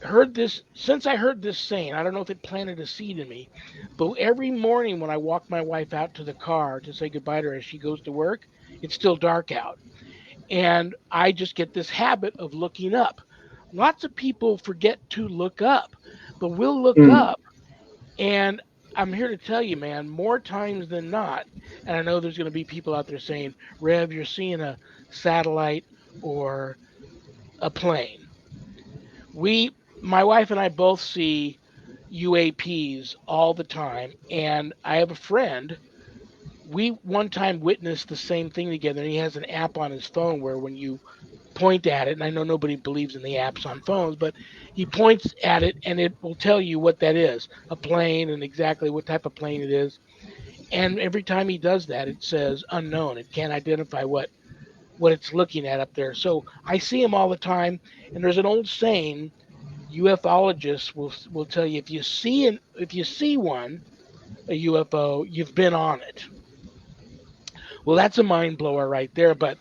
heard this since I heard this saying. I don't know if it planted a seed in me, but every morning when I walk my wife out to the car to say goodbye to her as she goes to work, it's still dark out. And I just get this habit of looking up. Lots of people forget to look up, but we'll look Mm, up. And I'm here to tell you, man, more times than not, and I know there's going to be people out there saying, Rev, you're seeing a satellite or a plane. My wife and I both see UAPs all the time. And I have a friend, we one time witnessed the same thing together. And he has an app on his phone where when you point at it, and I know nobody believes in the apps on phones, but he points at it and it will tell you what that is, a plane, and exactly what type of plane it is. And every time he does that, it says unknown. It can't identify what it's looking at up there. So I see him all the time. And there's an old saying, ufologists will tell you if you see one, a UFO, you've been on it. Well, that's a mind blower right there. But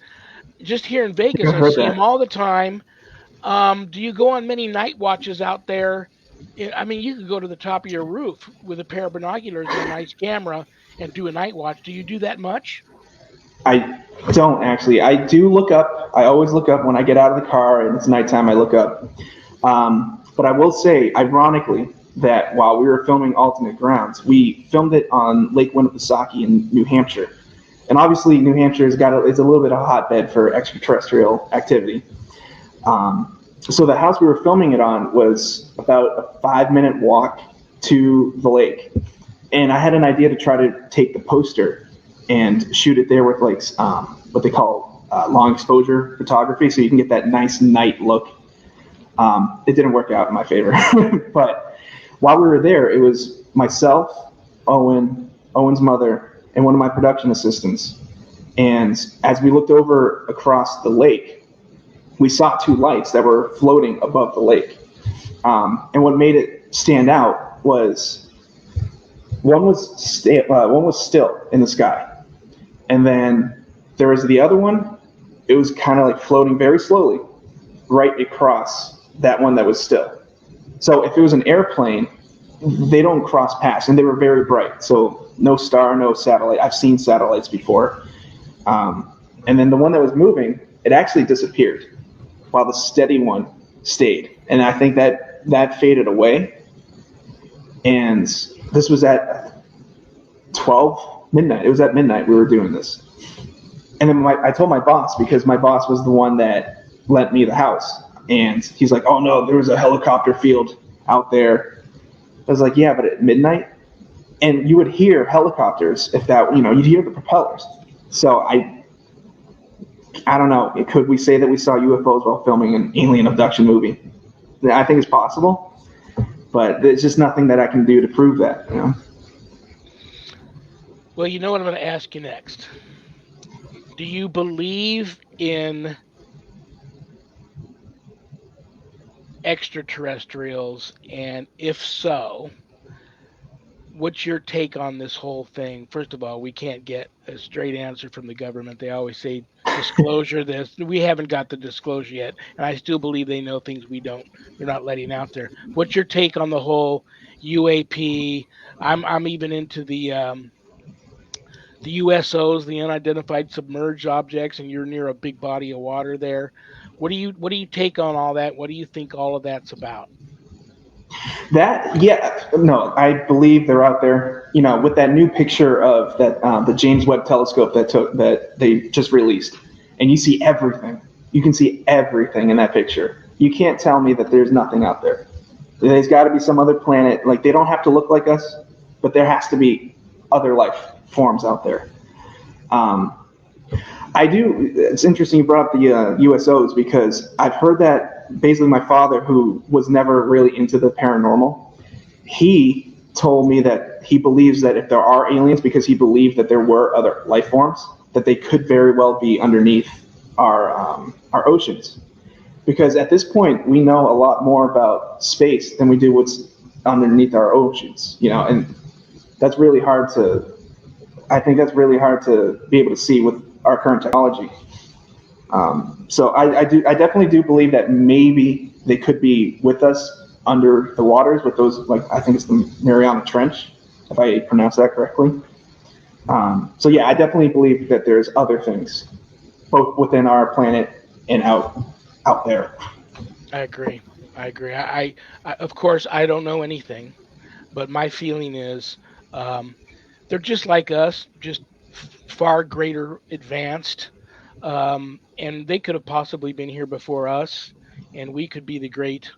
just here in Vegas, I've I heard see them that. all the time. Do you go on many night watches out there? I mean, you could go to the top of your roof with a pair of binoculars and a nice camera and do a night watch. Do you do that much? I don't actually. I do look up. I always look up when I get out of the car and it's nighttime. I look up. But I will say, ironically, that while we were filming Alternate Grounds, we filmed it on Lake Winnipesaukee in New Hampshire. And obviously, New Hampshire is a little bit of a hotbed for extraterrestrial activity. So the house we were filming it on was about a 5 minute walk to the lake. And I had an idea to try to take the poster and shoot it there with like what they call long exposure photography, so you can get that nice night look. It didn't work out in my favor, but while we were there, it was myself, Owen's mother, and one of my production assistants. And as we looked over across the lake, we saw two lights that were floating above the lake. And what made it stand out was one was still in the sky, and then there was the other one. It was kind of like floating very slowly right across that one that was still. So if it was an airplane, they don't cross paths, and they were very bright. So no star, no satellite. I've seen satellites before. And then the one that was moving, it actually disappeared, while the steady one stayed. And I think that faded away. And this was at 12 midnight. It was at midnight we were doing this. And then I told my boss, because my boss was the one that lent me the house. And he's like, oh no, there was a helicopter field out there. I was like, yeah, but at midnight? And you would hear helicopters if that, you'd hear the propellers. So I don't know. Could we say that we saw UFOs while filming an alien abduction movie? I think it's possible, but there's just nothing that I can do to prove that. Well, you know what I'm going to ask you next. Do you believe in extraterrestrials? And if so, what's your take on this whole thing? First of all, we can't get a straight answer from the government. They always say disclosure this. We haven't got the disclosure yet, and I still believe they know things they're not letting out there. What's your take on the whole UAP? I'm even into the USOs, the unidentified submerged objects, and you're near a big body of water there. What do you take on all that? What do you think all of that's about? That, yeah, no, I believe they're out there. With that new picture of that the James Webb Telescope that they just released, and you see everything. You can see everything in that picture. You can't tell me that there's nothing out there. There's got to be some other planet. Like, they don't have to look like us, but there has to be other life forms out there. Um, I do. It's interesting you brought up the USOs, because I've heard that basically my father, who was never really into the paranormal, he told me that he believes that if there are aliens, because he believed that there were other life forms, that they could very well be underneath our oceans. Because at this point, we know a lot more about space than we do what's underneath our oceans. And that's really hard to. I think that's really hard to be able to see with our current technology. So I definitely do believe that maybe they could be with us under the waters with those, like, I think it's the Mariana Trench, if I pronounce that correctly. So yeah, I definitely believe that there's other things, both within our planet and out there. I agree. I agree. Of course, I don't know anything, but my feeling is um, they're just like us, just far greater advanced. And they could have possibly been here before us, and we could be the great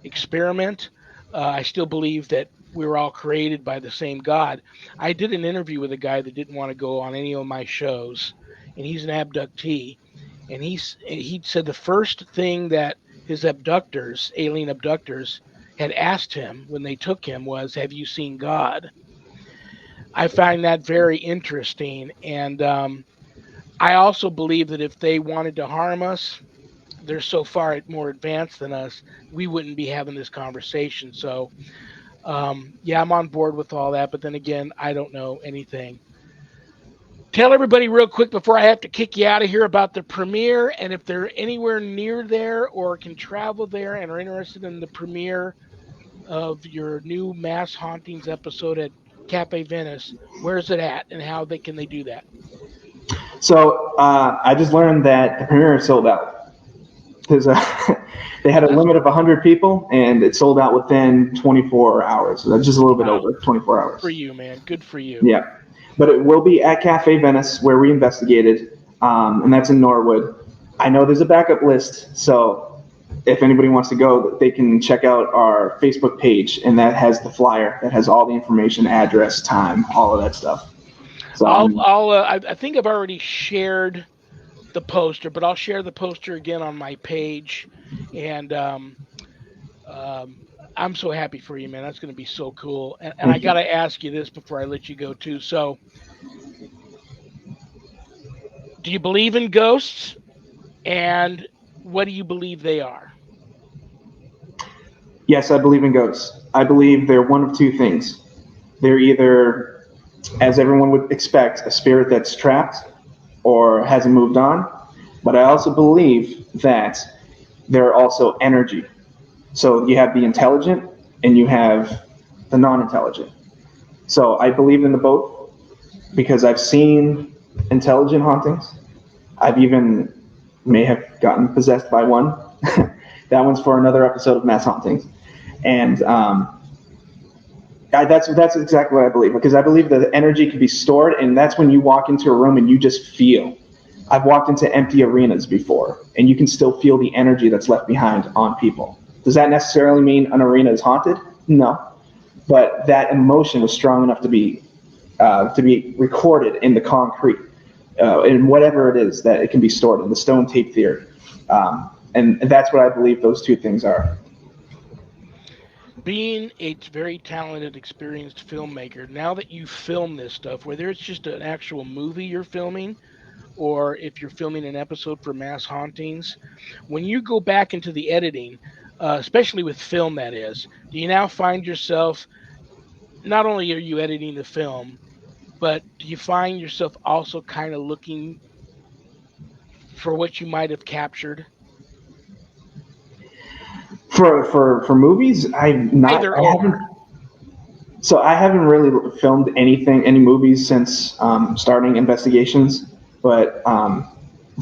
experiment. I still believe that we were all created by the same God. I did an interview with a guy that didn't want to go on any of my shows, and he's an abductee. And he said the first thing that his abductors, alien abductors, had asked him when they took him was, "Have you seen God?" I find that very interesting, and I also believe that if they wanted to harm us, they're so far more advanced than us, we wouldn't be having this conversation. So, yeah, I'm on board with all that. But then again, I don't know anything. Tell everybody real quick before I have to kick you out of here about the premiere, and if they're anywhere near there or can travel there and are interested in the premiere of your new Mass Hauntings episode at Cafe Venice, where is it at, and how they can they do that? So I just learned that the premiere is sold out. Because they had Oh, a that's limit of 100 people, and it sold out within 24 hours. So that's just a little bit wow. over 24 Good for hours. you, man. Good for you. Yeah. But it will be at Cafe Venice, where we investigated, and that's in Norwood. I know there's a backup list, so if anybody wants to go, they can check out our Facebook page, and that has the flyer that has all the information, address, time, all of that stuff. So, I mean, I think I've already shared the poster, but I'll share the poster again on my page. And um, I'm so happy for you, man. That's going to be so cool. And I thank got you. to ask you this before I let you go, too. So, do you believe in ghosts? And what do you believe they are? Yes, I believe in ghosts. I believe they're one of two things. They're either, as everyone would expect, a spirit that's trapped or hasn't moved on. But I also believe that they're also energy. So you have the intelligent and you have the non intelligent. So I believe in the both because I've seen intelligent hauntings. I've even may have gotten possessed by one. That one's for another episode of Mass Hauntings. And that's exactly what I believe because I believe that the energy can be stored, and that's when you walk into a room and you just feel. I've walked into empty arenas before, and you can still feel the energy that's left behind on people. Does that necessarily mean an arena is haunted? No, but that emotion was strong enough to be recorded in the concrete, in whatever it is that it can be stored in the stone tape theory, and that's what I believe those two things are. Being a very talented, experienced filmmaker, now that you film this stuff, whether it's just an actual movie you're filming or if you're filming an episode for Mass Hauntings, when you go back into the editing, especially with film, that is, do you now find yourself not only are you editing the film, but do you find yourself also kind of looking for what you might have captured? For movies, Either I haven't. or. So I haven't really filmed any movies since starting investigations. But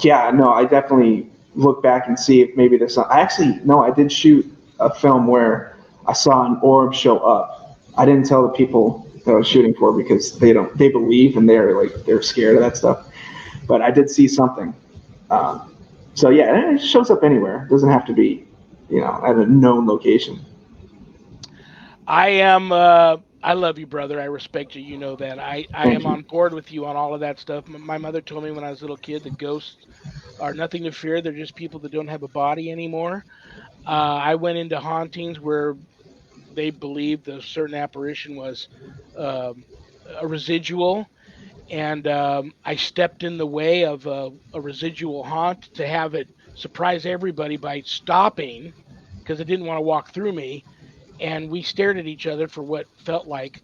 yeah, no, I definitely look back and see if maybe there's some. I actually no, I did shoot a film where I saw an orb show up. I didn't tell the people that I was shooting for because they believe and they're scared of that stuff. But I did see something. Um, so yeah, it shows up anywhere. It doesn't have to be, at a known location. I am. I love you, brother. I respect you. You know that. I Thank am you. on board with you on all of that stuff. My mother told me when I was a little kid that ghosts are nothing to fear. They're just people that don't have a body anymore. I went into hauntings where they believed a certain apparition was um, a residual, and I stepped in the way of a residual haunt to have it surprise everybody by stopping because it didn't want to walk through me, and we stared at each other for what felt like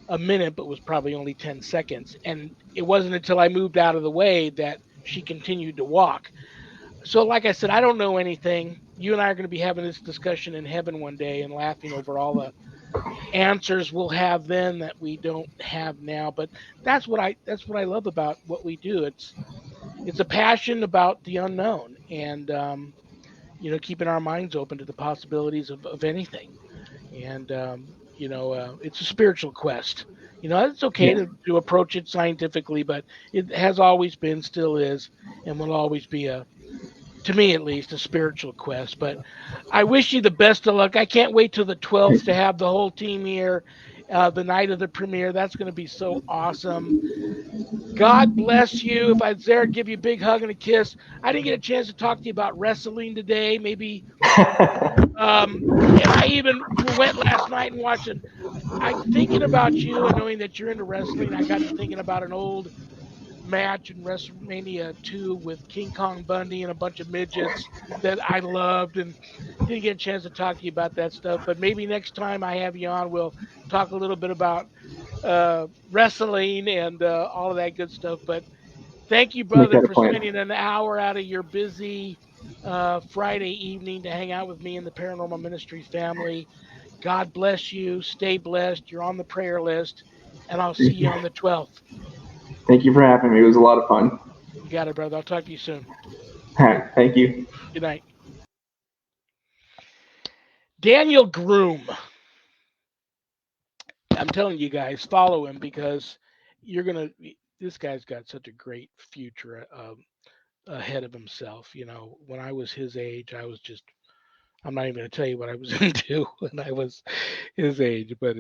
a minute, but was probably only 10 seconds. And it wasn't until I moved out of the way that she continued to walk. So, like I said, I don't know anything. You and I are going to be having this discussion in heaven one day and laughing over all the answers we'll have then that we don't have now. But that's what I love about what we do. It's a passion about the unknown, and keeping our minds open to the possibilities of anything. And it's a spiritual quest. It's okay Yeah. to approach it scientifically, but it has always been, still is, and will always be to me at least, a spiritual quest. But I wish you the best of luck. I can't wait till the 12th to have the whole team here, the night of the premiere. That's going to be so awesome. God bless you. If I was there, I'd give you a big hug and a kiss. I didn't get a chance to talk to you about wrestling today. Maybe, and I even went last night and watched it. I'm thinking about you and knowing that you're into wrestling. I got to thinking about an old match in WrestleMania 2 with King Kong Bundy and a bunch of midgets that I loved, and didn't get a chance to talk to you about that stuff. But maybe next time I have you on, we'll talk a little bit about wrestling and all of that good stuff. But thank you, Make brother, that a for point. spending an hour out of your busy Friday evening to hang out with me and the Paranormal Ministry family. God bless you. Stay blessed. You're on the prayer list, and I'll see Thank you you. on the 12th. Thank you for having me. It was a lot of fun. You got it, brother. I'll talk to you soon. All right. Thank you. Good night. Daniel Groom. I'm telling you guys, follow him because you're going to. This guy's got such a great future ahead of himself. When I was his age, I'm not even going to tell you what I was into when I was his age. But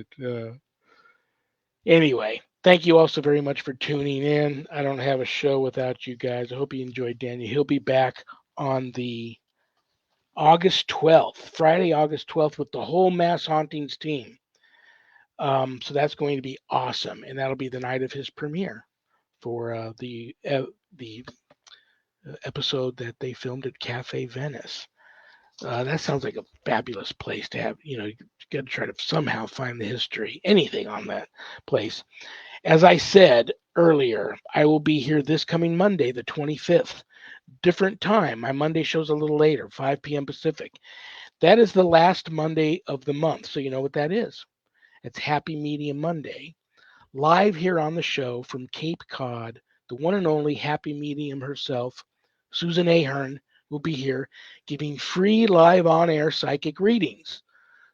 anyway, thank you also very much for tuning in. I don't have a show without you guys. I hope you enjoyed Daniel. He'll be back on the August 12th, Friday, August 12th, with the whole Mass Hauntings team. So that's going to be awesome, and that'll be the night of his premiere for the episode that they filmed at Cafe Venice. That sounds like a fabulous place to have. You got to try to somehow find the history, anything on that place. As I said earlier, I will be here this coming Monday, the 25th. Different time. My Monday show's a little later, 5 p.m. Pacific. That is the last Monday of the month, so you know what that is. It's Happy Medium Monday. Live here on the show from Cape Cod, the one and only Happy Medium herself, Susan Ahern, will be here giving free live on air psychic readings.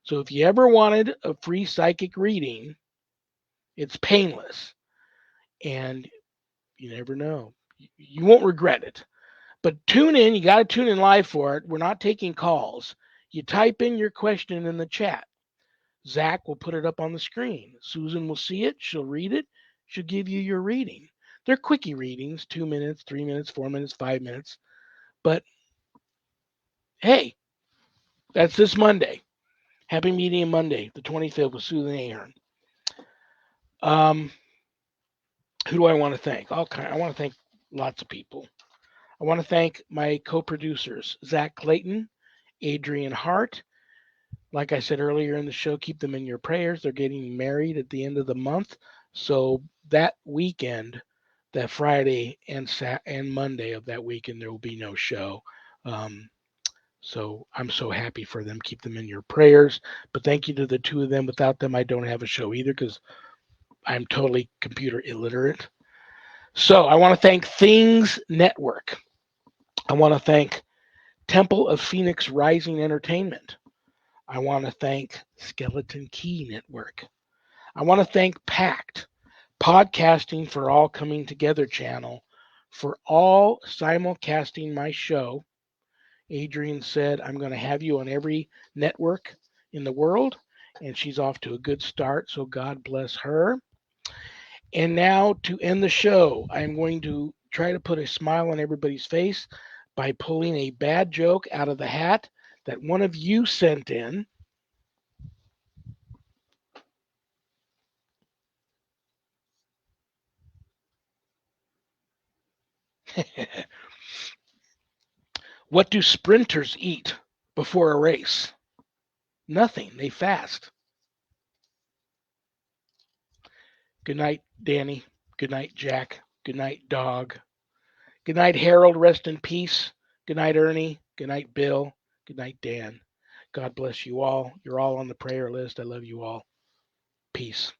So if you ever wanted a free psychic reading, it's painless. And you never know. You won't regret it. But tune in. You got to tune in live for it. We're not taking calls. You type in your question in the chat. Zach will put it up on the screen. Susan will see it. She'll read it. She'll give you your reading. They're quickie readings, 2 minutes, 3 minutes, 4 minutes, 5 minutes. But hey, that's this Monday. Happy Medium Monday, the 25th with Susan Ahern. Um, who do I want to thank? I want to thank lots of people. I want to thank my co-producers, Zach Clayton, Adrian Hart. Like I said earlier in the show, keep them in your prayers. They're getting married at the end of the month. So that weekend, that Friday and Monday of that weekend, there will be no show. So I'm so happy for them. Keep them in your prayers. But thank you to the two of them. Without them, I don't have a show either because I'm totally computer illiterate. So I want to thank Things Network. I want to thank Temple of Phoenix Rising Entertainment. I want to thank Skeleton Key Network. I want to thank Pact, Podcasting for All Coming Together channel, for all simulcasting my show. Adrian said, I'm going to have you on every network in the world, and she's off to a good start, so God bless her. And now to end the show, I'm going to try to put a smile on everybody's face by pulling a bad joke out of the hat that one of you sent in. What do sprinters eat before a race? Nothing. They fast. Good night, Danny. Good night, Jack. Good night, dog. Good night, Harold. Rest in peace. Good night, Ernie. Good night, Bill. Good night, Dan. God bless you all. You're all on the prayer list. I love you all. Peace.